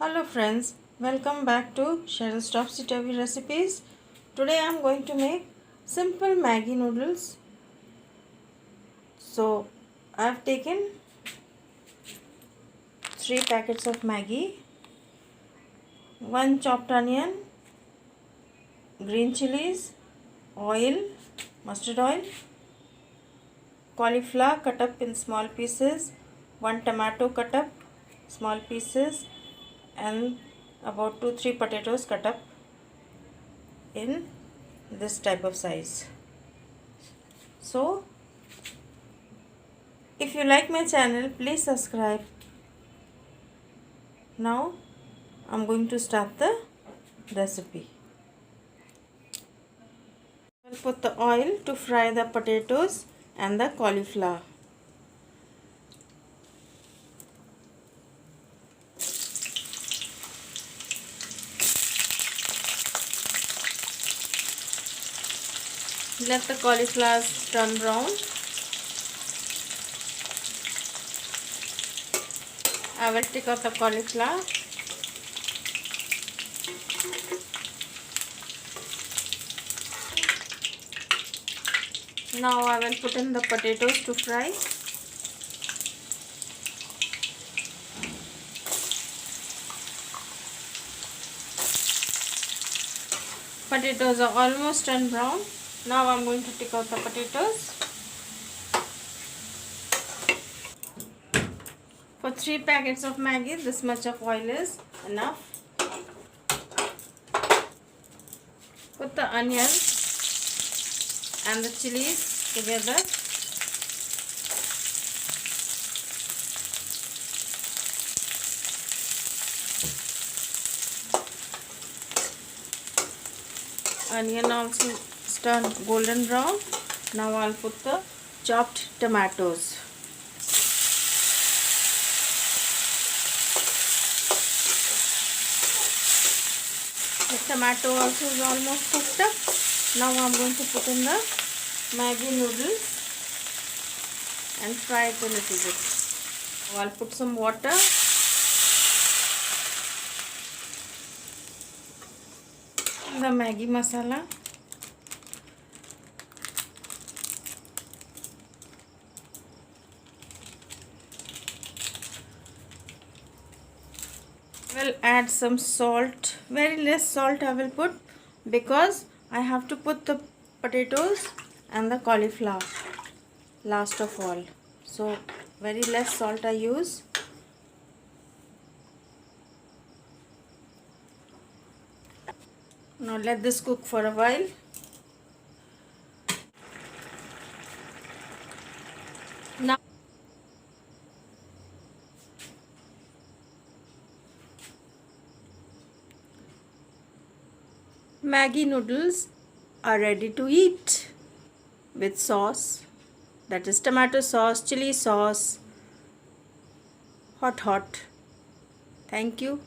Hello friends, welcome back to Cheryl's Topsy Turvy Recipes. Today I am going to make simple Maggie noodles. So I have taken 3 packets of Maggie, 1 chopped onion, green chilies, oil, mustard oil, cauliflower cut up in small pieces, 1 tomato cut up small pieces, and about 2-3 potatoes cut up in this type of size. So if you like my channel, please subscribe. Now I'm going to start the recipe. I'll put the oil to fry the potatoes and the cauliflower. Let the cauliflower turn brown. I will take out the cauliflower. Now I will put in the potatoes to fry. Potatoes are almost turned brown. Now I am going to take out the potatoes. For 3 packets of Maggi, this much of oil is enough. Put the onion and the chilies together. Onion also turned golden brown. Now I'll put the chopped tomatoes. The tomato also is almost cooked up. Now I'm going to put in the Maggi noodles and fry it a little bit. Now I'll put some water. The Maggi masala. Will add some salt. Very less salt I will put because I have to put the potatoes and the cauliflower last of all. So very less salt I use. Now let this cook for a while. Now Maggi noodles are ready to eat with sauce, that is tomato sauce, chili sauce, hot. Thank you.